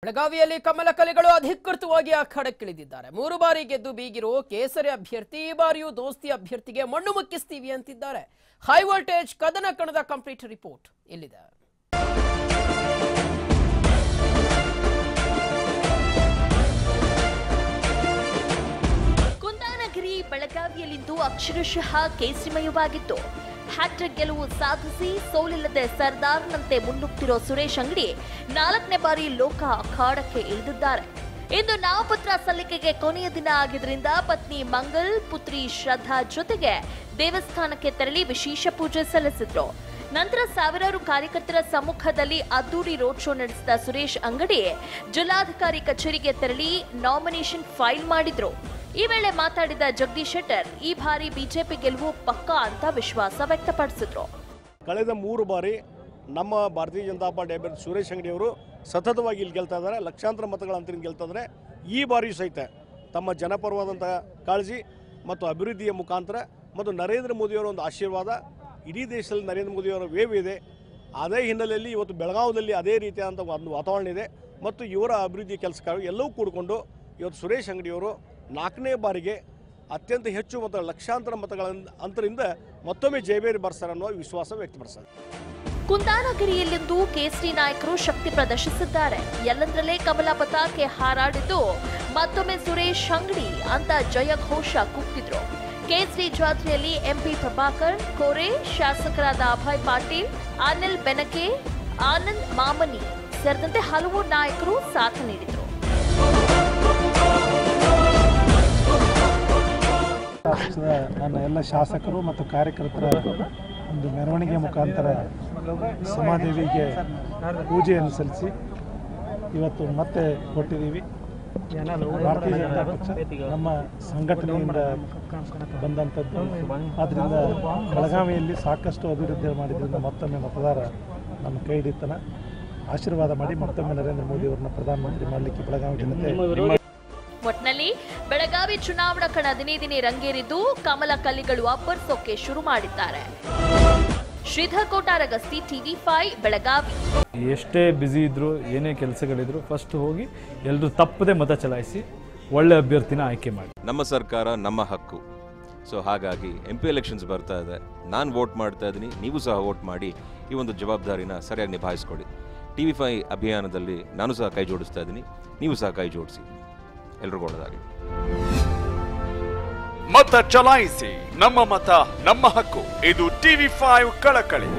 ಬೆಳಗಾವಿಯಲ್ಲಿ ಕಮಲ ಕಲಿಗಳು ಅಧಿಕೃತವಾಗಿ ಅಖಾಡಕ್ಕಿಳಿದಿದ್ದಾರೆ. 3 ಬಾರಿ ಗೆದ್ದು ಬೀಗಿರೋ ಕೇಸರಿ ಅಭ್ಯರ್ಥಿ ಈ ಬಾರಿಯೂ ದೋಸ್ತಿ ಅಭ್ಯರ್ಥಿಗೆ ಮಣ್ಣು ಮುಕ್ಕಿಸ್ತೀವಿ ಅಂತಿದ್ದಾರೆ. ಹೈ ವೋಲ್ಟೇಜ್ ಕದನ ಕಣದ ಕಂಪ್ಲೀಟ್ ರಿಪೋರ್ಟ್ ಇಲ್ಲಿದೆ. ಕುಂದಾನಗರಿ ಬೆಳಗಾವಿಯಲ್ಲಿಂದು ಅಕ್ಷರಶಃ ಕೇಸರಿಮಯವಾಗಿತ್ತು. ಹ್ಯಾಟ್ರಿಕ್ ಗೆಲುವು ಸಾಧಿಸಿ ಸೋಲಿಲ್ಲದೆ ಸರ್ದಾರ್ನಂತೆ ಮುನ್ನುಗ್ತಿರೋ ಸುರೇಶ್ ಅಂಗಡಿ 4ನೇ ಬಾರಿ ಲೋಕ ಅಖಾಡಕ್ಕೆ ಇಳಿದಿದ್ದಾರೆ. ಇಂದು ನಾಮಪತ್ರ ಸಲ್ಲಿಕೆಗೆ ಕೊನೆಯ ದಿನ ಆಗಿದ್ರಿಂದ ಪತ್ನಿ ಮಂಗಲ್, ಪುತ್ರಿ ಶ್ರದ್ಧಾ ಜೊತೆಗೆ ದೇವಸ್ಥಾನಕ್ಕೆ ತೆರಳಿ ವಿಶೇಷ ಪೂಜೆ ಸಲ್ಲಿಸಿದ್ರು. ನಂತರ ಸಾವಿರಾರು ಕಾರ್ಯಕರ್ತರ ಸಮ್ಮುಖದಲ್ಲಿ ಅದ್ದೂರಿ ರೋಡ್ ಶೋ ನಡೆಸಿದ ಸುರೇಶ್ ಅಂಗಡಿ ಜಿಲ್ಲಾಧಿಕಾರಿ ಕಚೇರಿಗೆ ತೆರಳಿ ನಾಮಿನೇಷನ್ ಫೈಲ್ ಮಾಡಿದ್ರು. ಈ ವೇಳೆ ಮಾತಾಡಿದ ಜಗದೀಶ್ ಶೆಟ್ಟರ್ ಈ ಬಾರಿ ಬಿಜೆಪಿ ಗೆಲುವು ಪಕ್ಕಾ ಅಂತ ವಿಶ್ವಾಸ ವ್ಯಕ್ತಪಡಿಸಿದ್ರು. ಕಳೆದ 3 ಬಾರಿ ನಮ್ಮ ಭಾರತೀಯ ಜನತಾ ಪಾರ್ಟಿ ಅಭ್ಯರ್ಥಿ ಸುರೇಶ್ ಅಂಗಡಿ ಅವರು ಸತತವಾಗಿ ಇಲ್ಲಿ ಗೆಲ್ತಾ ಇದ್ದಾರೆ. ಲಕ್ಷಾಂತರ ಮತಗಳ ಅಂತರಿಂದ ಗೆಲ್ತಾ ಇದ್ದಾರೆ. ಈ ಬಾರಿ ಸಹಿತ ತಮ್ಮ ಜನಪರವಾದಂಥ ಕಾಳಜಿ ಮತ್ತು ಅಭಿವೃದ್ಧಿಯ ಮುಖಾಂತರ ಮತ್ತು ನರೇಂದ್ರ ಮೋದಿಯವರ ಒಂದು ಆಶೀರ್ವಾದ ಇಡೀ ದೇಶದಲ್ಲಿ ನರೇಂದ್ರ ಮೋದಿಯವರ ವೇವ್ ಇದೆ. ಅದೇ ಹಿನ್ನೆಲೆಯಲ್ಲಿ ಇವತ್ತು ಬೆಳಗಾವಿಯಲ್ಲಿ ಅದೇ ರೀತಿಯಾದಂಥ ಒಂದು ವಾತಾವರಣ ಇದೆ ಮತ್ತು ಇವರ ಅಭಿವೃದ್ಧಿ ಕೆಲಸಕ್ಕಾಗಿ ಎಲ್ಲವೂ ಕೂಡಿಕೊಂಡು ಇವತ್ತು ಸುರೇಶ್ ಅಂಗಡಿಯವರು 4ನೇ ಬಾರಿಗೆ ಅತ್ಯಂತ ಹೆಚ್ಚು ಮತ್ತು ಲಕ್ಷಾಂತರ ಮತಗಳ ಅಂತರಿಂದ ಮತ್ತೊಮ್ಮೆ ಜಯಬೇರಿ ಬರ್ತಾರೆ ಅನ್ನೋ ವಿಶ್ವಾಸ ವ್ಯಕ್ತಪಡಿಸಿದ್ದಾರೆ. ಕುಂದಾನಗರಿಯಲ್ಲಿಂದು ಕೇಸರಿ ನಾಯಕರು ಶಕ್ತಿ ಪ್ರದರ್ಶಿಸಿದ್ದಾರೆ. ಎಲ್ಲಂದ್ರಲ್ಲೇ ಕಮಲ ಪತಾಕೆ ಹಾರಾಡಿದ್ದು ಮತ್ತೊಮ್ಮೆ ಸುರೇಶ್ ಅಂಗಡಿ ಅಂತ ಜಯ ಘೋಷ ಕೂಗ್ತಿದ್ರು. ಕೇಸರಿ ಜಾತ್ರೆಯಲ್ಲಿ ಎಂಪಿ ಪ್ರಭಾಕರ್ ಕೋರೆ, ಶಾಸಕರಾದ ಅಭಯ್ ಪಾಟೀಲ್, ಅನಿಲ್ ಬೆನಕೆ, ಆನಂದ್ ಮಾಮನಿ ಸೇರಿದಂತೆ ಹಲವು ನಾಯಕರು ಸಾಥ್ ನೀಡಿದರು. ನನ್ನ ಎಲ್ಲ ಶಾಸಕರು ಮತ್ತು ಕಾರ್ಯಕರ್ತರ ಒಂದು ಮೆರವಣಿಗೆ ಮುಖಾಂತರ ಸಮಾದೇವಿಗೆ ಪೂಜೆಯನ್ನು ಸಲ್ಲಿಸಿ ಇವತ್ತು ಮತ್ತೆ ಕೊಟ್ಟಿದ್ದೀವಿ. ಭಾರತೀಯ ಜನತಾ ಪಕ್ಷ ನಮ್ಮ ಸಂಘಟನೆಯಿಂದ ಬಂದಂಥದ್ದು. ಆದ್ದರಿಂದ ಬೆಳಗಾವಿಯಲ್ಲಿ ಸಾಕಷ್ಟು ಅಭಿವೃದ್ಧಿ ಮಾಡಿದ್ರಿಂದ ಮತ್ತೊಮ್ಮೆ ಮತದಾರ ನಮ್ಮ ಕೈ ಹಿಡಿತನ ಆಶೀರ್ವಾದ ಮಾಡಿ ಮತ್ತೊಮ್ಮೆ ನರೇಂದ್ರ ಮೋದಿ ಅವರನ್ನ ಪ್ರಧಾನಮಂತ್ರಿ ಮಾಡಲಿಕ್ಕೆ ಬೆಳಗಾವಿ ಜನತೆ. ಒಟ್ನಲ್ಲಿ ಬೆಳಗಾವಿ ಚುನಾವಣಾ ಕಣ ದಿನೇ ದಿನೇ ರಂಗೇರಿದ್ದು ಕಮಲ ಕಲಿಗಳು ಅಬ್ಬರಿಸೋಕೆ ಶುರು ಮಾಡಿದ್ದಾರೆ. ಶ್ರೀಧರ್ ಕೋಟಾರಗಸ್ತಿ, TV5 ಬೆಳಗಾವಿ. ಎಷ್ಟೇ ಬ್ಯುಸಿ ಇದ್ರು, ಏನೇ ಕೆಲಸಗಳಿದ್ರು, ಫಸ್ಟ್ ಹೋಗಿ ಎಲ್ಲರೂ ತಪ್ಪದೆ ಮತ ಚಲಾಯಿಸಿ ಒಳ್ಳೆ ಅಭ್ಯರ್ಥಿನ ಆಯ್ಕೆ ಮಾಡಿ. ನಮ್ಮ ಸರ್ಕಾರ ನಮ್ಮ ಹಕ್ಕು. ಸೊ ಹಾಗಾಗಿ MP ಎಲೆಕ್ಷನ್ಸ್ ಬರ್ತಾ ಇದೆ. ನಾನು ವೋಟ್ ಮಾಡ್ತಾ ಇದ್ದೀನಿ, ನೀವು ಸಹ ವೋಟ್ ಮಾಡಿ ಈ ಒಂದು ಜವಾಬ್ದಾರಿನ ಸರಿಯಾಗಿ ನಿಭಾಯಿಸ್ಕೊಡಿ. TV5 ಅಭಿಯಾನದಲ್ಲಿ ನಾನು ಸಹ ಕೈ ಜೋಡಿಸ್ತಾ ಇದ್ದೀನಿ, ನೀವು ಸಹ ಕೈ ಜೋಡಿಸಿ. ಎಲ್ರಿಗೂ ಒಳ್ಳೆಯದಾಗಲಿ. ಮತ ಚಲಾಯಿಸಿ, ನಮ್ಮ ಮತ ನಮ್ಮ ಹಕ್ಕು. ಇದು TV5 ಕಳಕಳಿ.